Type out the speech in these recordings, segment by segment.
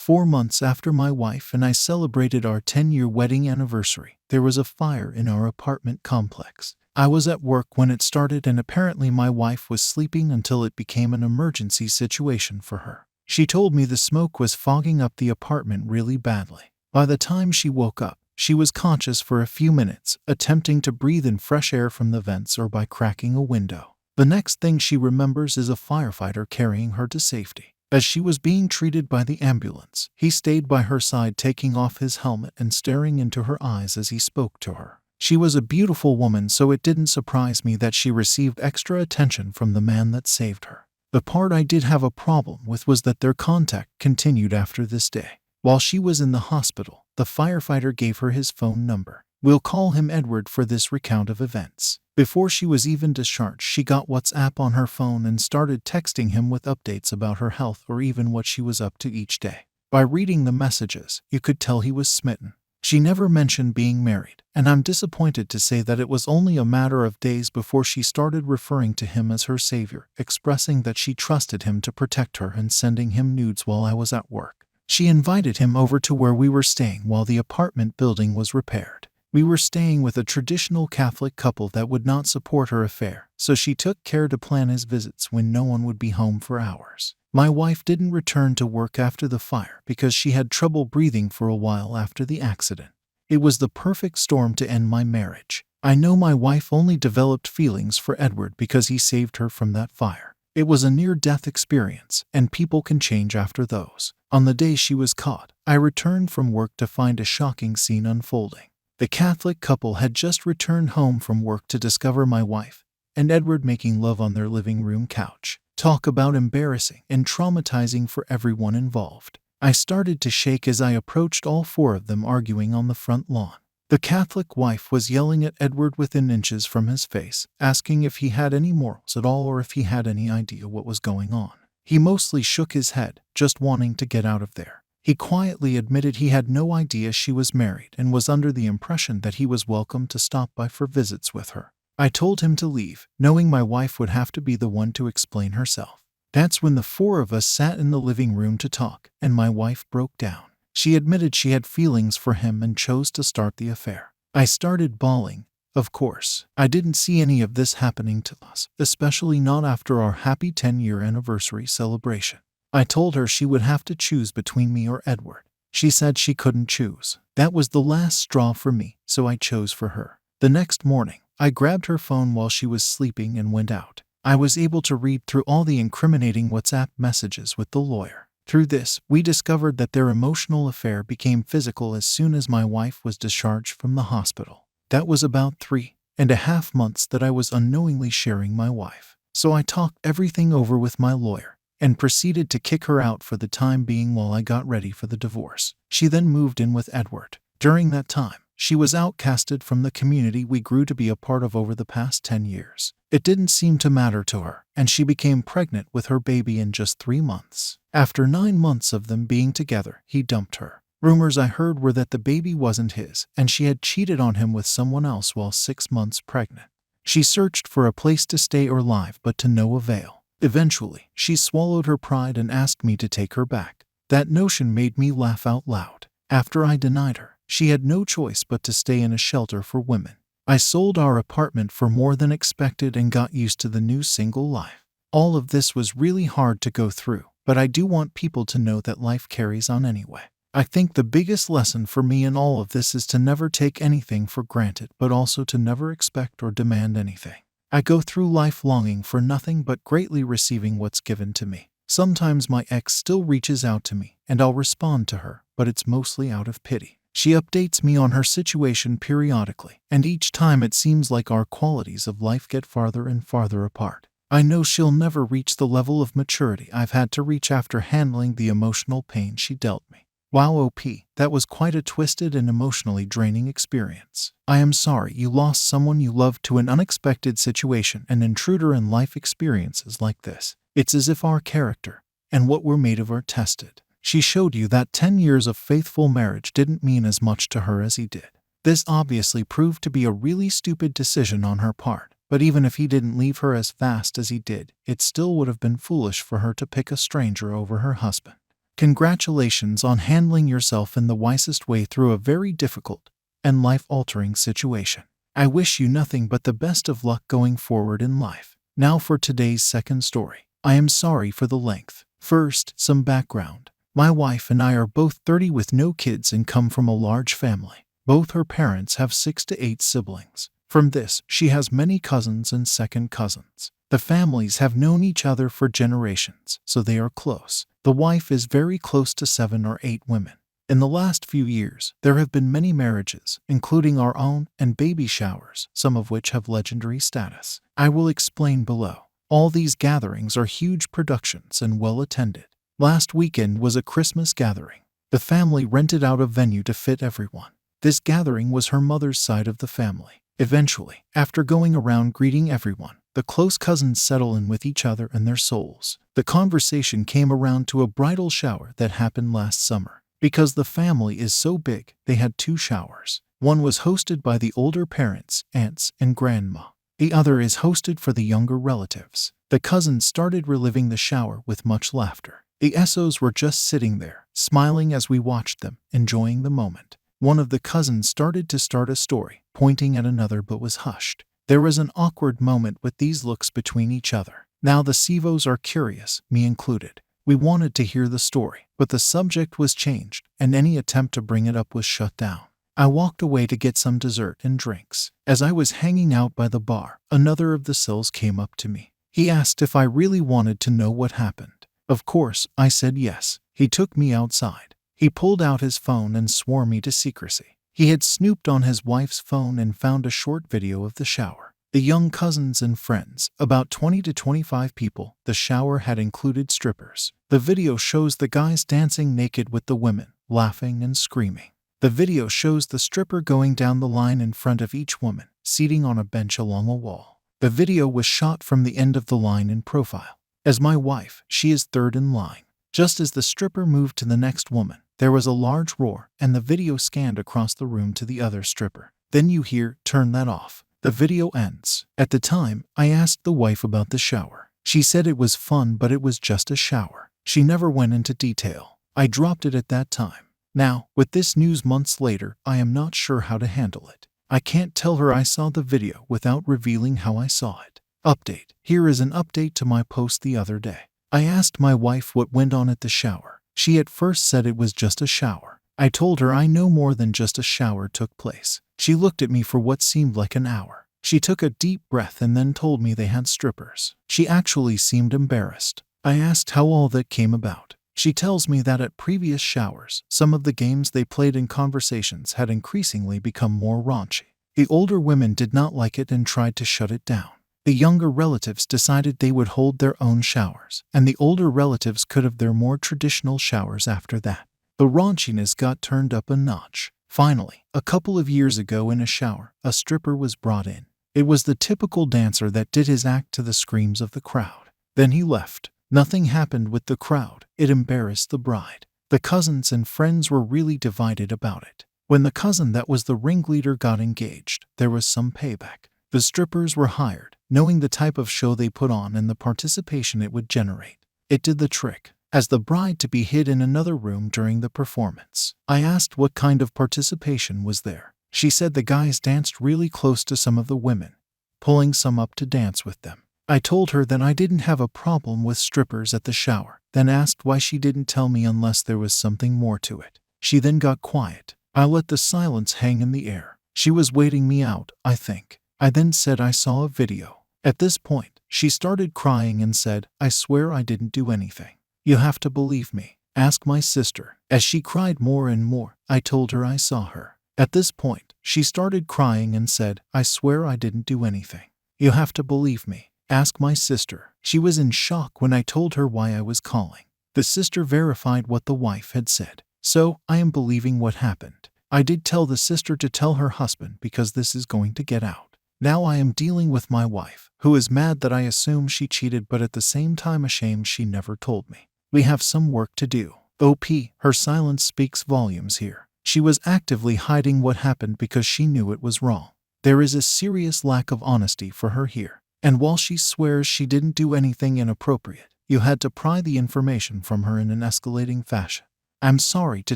4 months after my wife and I celebrated our 10-year wedding anniversary, there was a fire in our apartment complex. I was at work when it started, and apparently my wife was sleeping until it became an emergency situation for her. She told me the smoke was fogging up the apartment really badly. By the time she woke up, she was conscious for a few minutes, attempting to breathe in fresh air from the vents or by cracking a window. The next thing she remembers is a firefighter carrying her to safety. As she was being treated by the ambulance, he stayed by her side, taking off his helmet and staring into her eyes as he spoke to her. She was a beautiful woman, so it didn't surprise me that she received extra attention from the man that saved her. The part I did have a problem with was that their contact continued after this day. While she was in the hospital, the firefighter gave her his phone number. We'll call him Edward for this recount of events. Before she was even discharged, she got WhatsApp on her phone and started texting him with updates about her health or even what she was up to each day. By reading the messages, you could tell he was smitten. She never mentioned being married, and I'm disappointed to say that it was only a matter of days before she started referring to him as her savior, expressing that she trusted him to protect her and sending him nudes while I was at work. She invited him over to where we were staying while the apartment building was repaired. We were staying with a traditional Catholic couple that would not support her affair, so she took care to plan his visits when no one would be home for hours. My wife didn't return to work after the fire because she had trouble breathing for a while after the accident. It was the perfect storm to end my marriage. I know my wife only developed feelings for Edward because he saved her from that fire. It was a near-death experience, and people can change after those. On the day she was caught, I returned from work to find a shocking scene unfolding. The Catholic couple had just returned home from work to discover my wife and Edward making love on their living room couch. Talk about embarrassing and traumatizing for everyone involved. I started to shake as I approached all 4 of them arguing on the front lawn. The Catholic wife was yelling at Edward within inches from his face, asking if he had any morals at all or if he had any idea what was going on. He mostly shook his head, just wanting to get out of there. He quietly admitted he had no idea she was married and was under the impression that he was welcome to stop by for visits with her. I told him to leave, knowing my wife would have to be the one to explain herself. That's when the 4 of us sat in the living room to talk, and my wife broke down. She admitted she had feelings for him and chose to start the affair. I started bawling. Of course, I didn't see any of this happening to us, especially not after our happy 10-year anniversary celebration. I told her she would have to choose between me or Edward. She said she couldn't choose. That was the last straw for me, so I chose for her. The next morning, I grabbed her phone while she was sleeping and went out. I was able to read through all the incriminating WhatsApp messages with the lawyer. Through this, we discovered that their emotional affair became physical as soon as my wife was discharged from the hospital. That was about 3.5 months that I was unknowingly sharing my wife. So I talked everything over with my lawyer and proceeded to kick her out for the time being while I got ready for the divorce. She then moved in with Edward. During that time, she was outcasted from the community we grew to be a part of over the past 10 years. It didn't seem to matter to her, and she became pregnant with her baby in just 3 months. After 9 months of them being together, he dumped her. Rumors I heard were that the baby wasn't his, and she had cheated on him with someone else while 6 months pregnant. She searched for a place to stay or live, but to no avail. Eventually, she swallowed her pride and asked me to take her back. That notion made me laugh out loud. After I denied her, she had no choice but to stay in a shelter for women. I sold our apartment for more than expected and got used to the new single life. All of this was really hard to go through, but I do want people to know that life carries on anyway. I think the biggest lesson for me in all of this is to never take anything for granted, but also to never expect or demand anything. I go through life longing for nothing but greatly receiving what's given to me. Sometimes my ex still reaches out to me, and I'll respond to her, but it's mostly out of pity. She updates me on her situation periodically, and each time it seems like our qualities of life get farther and farther apart. I know she'll never reach the level of maturity I've had to reach after handling the emotional pain she dealt me. Wow, OP, that was quite a twisted and emotionally draining experience. I am sorry you lost someone you loved to an unexpected situation, an intruder in life experiences like this. It's as if our character and what we're made of are tested. She showed you that 10 years of faithful marriage didn't mean as much to her as he did. This obviously proved to be a really stupid decision on her part, but even if he didn't leave her as fast as he did, it still would have been foolish for her to pick a stranger over her husband. Congratulations on handling yourself in the wisest way through a very difficult and life-altering situation. I wish you nothing but the best of luck going forward in life. Now for today's second story. I am sorry for the length. First, some background. My wife and I are both 30 with no kids and come from a large family. Both her parents have 6 to 8 siblings. From this, she has many cousins and second cousins. The families have known each other for generations, so they are close. The wife is very close to 7 or 8 women. In the last few years, there have been many marriages, including our own, and baby showers, some of which have legendary status. I will explain below. All these gatherings are huge productions and well attended. Last weekend was a Christmas gathering. The family rented out a venue to fit everyone. This gathering was her mother's side of the family. Eventually, after going around greeting everyone, the close cousins settle in with each other and their souls. The conversation came around to a bridal shower that happened last summer. Because the family is so big, they had 2 showers. One was hosted by the older parents, aunts, and grandma. The other is hosted for the younger relatives. The cousins started reliving the shower with much laughter. The SOs were just sitting there, smiling as we watched them, enjoying the moment. One of the cousins started a story, pointing at another but was hushed. There was an awkward moment with these looks between each other. Now the SEVOs are curious, me included. We wanted to hear the story, but the subject was changed, and any attempt to bring it up was shut down. I walked away to get some dessert and drinks. As I was hanging out by the bar, another of the SILs came up to me. He asked if I really wanted to know what happened. Of course, I said yes. He took me outside. He pulled out his phone and swore me to secrecy. He had snooped on his wife's phone and found a short video of the shower. The young cousins and friends, about 20 to 25 people, the shower had included strippers. The video shows the guys dancing naked with the women, laughing and screaming. The video shows the stripper going down the line in front of each woman, seating on a bench along a wall. The video was shot from the end of the line in profile. As my wife, she is third in line. Just as the stripper moved to the next woman, there was a large roar, and the video scanned across the room to the other stripper. Then you hear, "Turn that off." The video ends. At the time, I asked the wife about the shower. She said it was fun, but it was just a shower. She never went into detail. I dropped it at that time. Now, with this news months later, I am not sure how to handle it. I can't tell her I saw the video without revealing how I saw it. Update. Here is an update to my post the other day. I asked my wife what went on at the shower. She at first said it was just a shower. I told her I know more than just a shower took place. She looked at me for what seemed like an hour. She took a deep breath and then told me they had strippers. She actually seemed embarrassed. I asked how all that came about. She tells me that at previous showers, some of the games they played in conversations had increasingly become more raunchy. The older women did not like it and tried to shut it down. The younger relatives decided they would hold their own showers, and the older relatives could have their more traditional showers after that. The raunchiness got turned up a notch. Finally, a couple of years ago in a shower, a stripper was brought in. It was the typical dancer that did his act to the screams of the crowd. Then he left. Nothing happened with the crowd. It embarrassed the bride. The cousins and friends were really divided about it. When the cousin that was the ringleader got engaged, there was some payback. The strippers were hired, knowing the type of show they put on and the participation it would generate. It did the trick. As the bride to be hid in another room during the performance. I asked what kind of participation was there. She said the guys danced really close to some of the women, pulling some up to dance with them. I told her that I didn't have a problem with strippers at the shower, then asked why she didn't tell me unless there was something more to it. She then got quiet. I let the silence hang in the air. She was waiting me out, I think. I then said I saw a video. At this point, she started crying and said, "I swear I didn't do anything. You have to believe me. Ask my sister." As she cried more and more, I told her I saw her. At this point, she started crying and said, "I swear I didn't do anything. You have to believe me. Ask my sister." She was in shock when I told her why I was calling. The sister verified what the wife had said. So, I am believing what happened. I did tell the sister to tell her husband because this is going to get out. Now I am dealing with my wife, who is mad that I assume she cheated but at the same time ashamed she never told me. We have some work to do. OP, her silence speaks volumes here. She was actively hiding what happened because she knew it was wrong. There is a serious lack of honesty for her here. And while she swears she didn't do anything inappropriate, You had to pry the information from her in an escalating fashion. I'm sorry to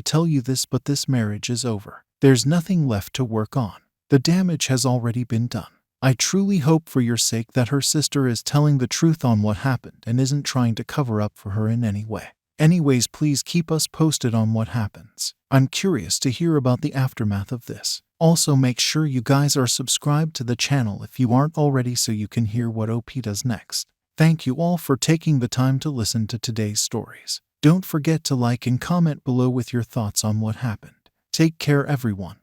tell you this, but this marriage is over. There's nothing left to work on. The damage has already been done. I truly hope for your sake that her sister is telling the truth on what happened and isn't trying to cover up for her in any way. Anyways, please keep us posted on what happens. I'm curious to hear about the aftermath of this. Also, make sure you guys are subscribed to the channel if you aren't already so you can hear what OP does next. Thank you all for taking the time to listen to today's stories. Don't forget to like and comment below with your thoughts on what happened. Take care, everyone.